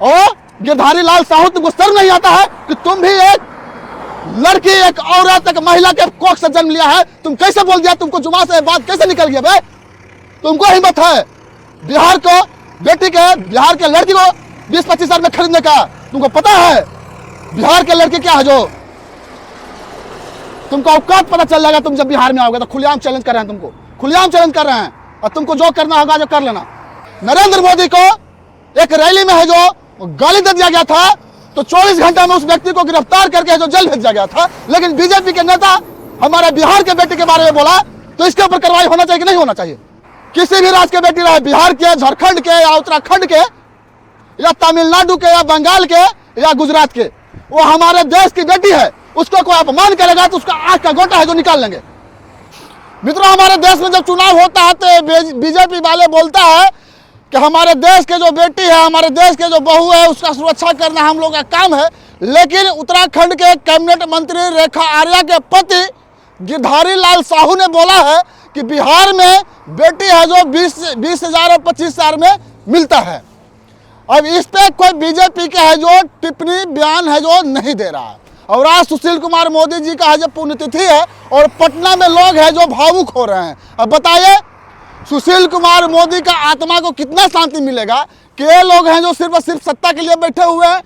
और गिरधारी लाल साहू, तुमको शर्म नहीं आता है कि तुम भी एक लड़की, एक औरत, एक महिला के कोख से जन्म लिया है? तुम कैसे बोल दिया? तुमको जुबान से बात कैसे निकल गया बे? तुमको हिम्मत है बिहार को बेटी के, बिहार के लड़की को 20-25 हजार में खरीदने का? तुमको पता है बिहार के लड़के क्या है? जो तुमको औकात पता चल जाएगा तुम जब बिहार में आओगे तो। खुलेआम चैलेंज कर रहे हैं तुमको, खुलेआम चैलेंज कर रहे हैं, और तुमको जो करना होगा जो कर लेना। नरेंद्र मोदी को एक रैली में है जो गाली दे दिया गया था, तो 24 घंटे में उस व्यक्ति को गिरफ्तार करके जो जेल भेजा गया था। लेकिन बीजेपी के नेता हमारे बिहार के बेटी के बारे में बोला, तो इसके ऊपर कार्रवाई होना चाहिए कि नहीं होना चाहिए? किसी भी राज्य के बेटी रहे, बिहार के, झारखंड के, या उत्तराखंड के, या तमिलनाडु के, या बंगाल के, या गुजरात के, वो हमारे देश की बेटी है। उसको कोई अपमान करेगा तो उसका आंख का गोटा है जो निकाल लेंगे। मित्रों, हमारे देश में जब चुनाव होता है तो बीजेपी वाले बोलता है कि हमारे देश के जो बेटी है, हमारे देश के जो बहू है, उसका सुरक्षा करना हम लोग का काम है। लेकिन उत्तराखंड के कैबिनेट मंत्री रेखा आर्या के पति गिरधारी लाल साहू ने बोला है कि बिहार में बेटी है जो 20 हजार और 25 हजार में मिलता है। अब इस पे कोई बीजेपी के है जो टिप्पणी बयान है जो नहीं दे रहा है। और आज सुशील कुमार मोदी जी का है जो पुण्यतिथि है, और पटना में लोग हैं जो भावुक हो रहे हैं। अब बताइए सुशील कुमार मोदी का आत्मा को कितना शांति मिलेगा कि ये लोग हैं जो सिर्फ और सिर्फ सत्ता के लिए बैठे हुए हैं।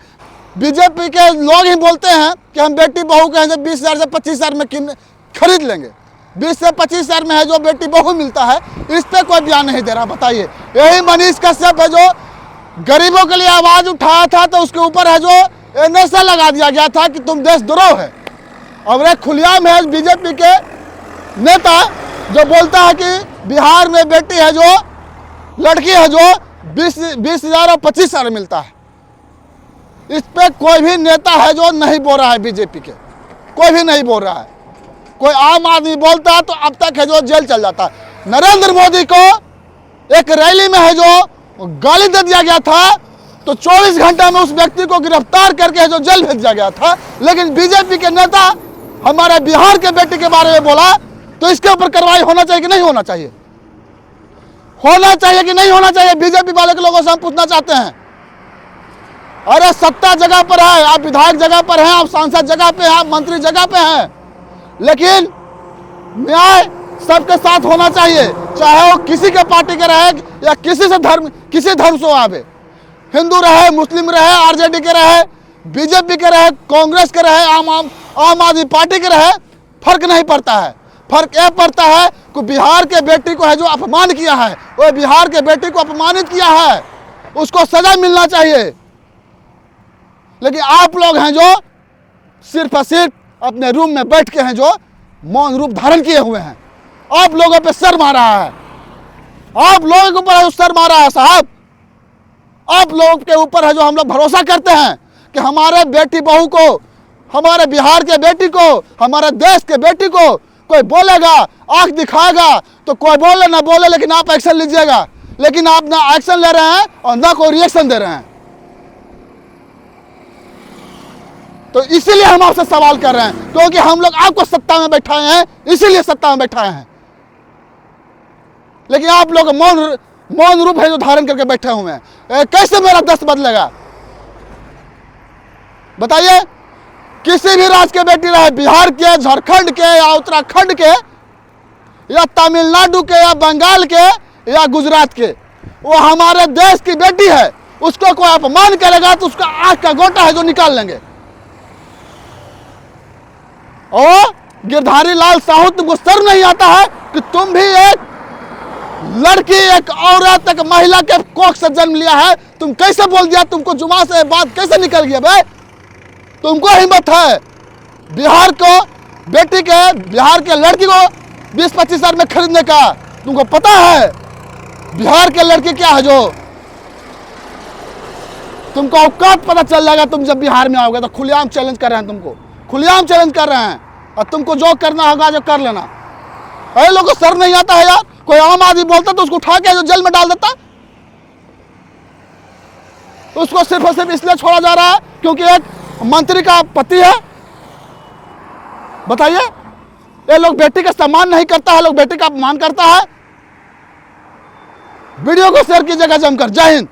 बीजेपी के लोग ही बोलते हैं कि हम बेटी बहू के हैं जो 20 हजार से 25 हजार में खरीद लेंगे। 20 से 25 हजार में है जो बेटी बहू मिलता है, इस पर कोई बयान नहीं दे रहा। बताइए, यही मनीष कश्यप है जो गरीबों के लिए आवाज उठाया था, तो उसके ऊपर है जो नशा लगा दिया गया था कि तुम देशद्रोह है। अब एक खुलेआम है बीजेपी के नेता जो बोलता है कि बिहार में बेटी है जो लड़की है जो 20 हजार और 25 हजार मिलता है। इस पे कोई भी नेता है जो नहीं बोल रहा है, बीजेपी के कोई भी नहीं बोल रहा है। कोई आम आदमी बोलता है तो अब तक है जो जेल चल जाता है। नरेंद्र मोदी को एक रैली में है जो गाली दे दिया गया था, तो 24 घंटे में उस व्यक्ति को गिरफ्तार करके जो जेल भेजा गया था। लेकिन बीजेपी के नेता हमारे बिहार के बेटी के बारे में बोला, तो इसके ऊपर कार्रवाई होना चाहिए कि नहीं होना चाहिए? होना चाहिए कि नहीं होना चाहिए? बीजेपी वाले के लोगों से हम पूछना चाहते हैं। अरे सत्ता जगह पर है, आप विधायक जगह पर हैं, आप सांसद जगह पे हैं, आप मंत्री जगह पे हैं, लेकिन न्याय सबके साथ होना चाहिए, चाहे वो किसी के पार्टी के रहे या किसी धर्म से आवे। हिंदू रहे, मुस्लिम रहे, आरजेडी के रहे, बीजेपी के रहे, कांग्रेस के रहे, आम आदमी पार्टी के रहे, फर्क नहीं पड़ता है। फर्क यह पड़ता है कि बिहार के बेटी को है जो अपमान किया है, वो बिहार के बेटी को अपमानित किया है, उसको सजा मिलना चाहिए। लेकिन आप लोग हैं जो सिर्फ और सिर्फ अपने रूम में बैठ के हैं जो मौन रूप धारण किए हुए हैं। आप लोगों पे सर मारा है, आप लोगों के ऊपर सर मारा है साहब। आप लोगों के ऊपर है जो हम लोग भरोसा करते हैं कि हमारे बेटी बहू को, हमारे बिहार के बेटी को, हमारे देश के बेटी को कोई बोलेगा, आंख दिखाएगा, तो कोई बोले ना बोले, लेकिन आप एक्शन लीजिएगा। लेकिन आप ना एक्शन ले रहे हैं और ना कोई रिएक्शन दे रहे हैं। तो इसीलिए हम आपसे सवाल कर रहे हैं, क्योंकि हम लोग आपको सत्ता में बैठाए हैं, इसीलिए सत्ता में बैठाए हैं। लेकिन आप लोग मौन रूप है जो धारण करके बैठे हुए हैं। कैसे मेरा दस्त बदलेगा? बताइए, किसी भी राज्य के बेटी रहे, बिहार के, झारखंड के, या उत्तराखंड के, या तमिलनाडु के, या बंगाल के, या गुजरात के, वो हमारे देश की बेटी है। उसको कोई अपमान करेगा तो उसका आंख का गोटा है जो निकाल लेंगे। और गिरधारी लाल साहू, तुमको शर्म नहीं आता है कि तुम भी एक लड़की, एक औरत, एक महिला के कोख से जन्म लिया है? तुम कैसे बोल दिया? तुमको जुबान से बात कैसे निकल गया भाई? तुमको हिम्मत है बिहार को बेटी के, बिहार के लड़की को 20-25 हजार में खरीदने का? तुमको पता है बिहार के लड़की क्या है? जो तुमको औकात पता चल जाएगा तुम जब बिहार में आओगे तो। खुलेआम चैलेंज कर रहे हैं तुमको, खुलेआम चैलेंज कर रहे हैं, और तुमको जो करना होगा जो कर लेना। अरे लोगों को शर्म नहीं आता है यार? कोई आम आदमी बोलता तो उसको उठा के जो जेल में डाल देता। उसको सिर्फ और सिर्फ इसलिए छोड़ा जा रहा है क्योंकि एक मंत्री का पति है। बताइए, ये लोग बेटी का सम्मान नहीं करता है, लोग बेटी का अपमान करता है। वीडियो को शेयर कीजिएगा जमकर। जय हिंद।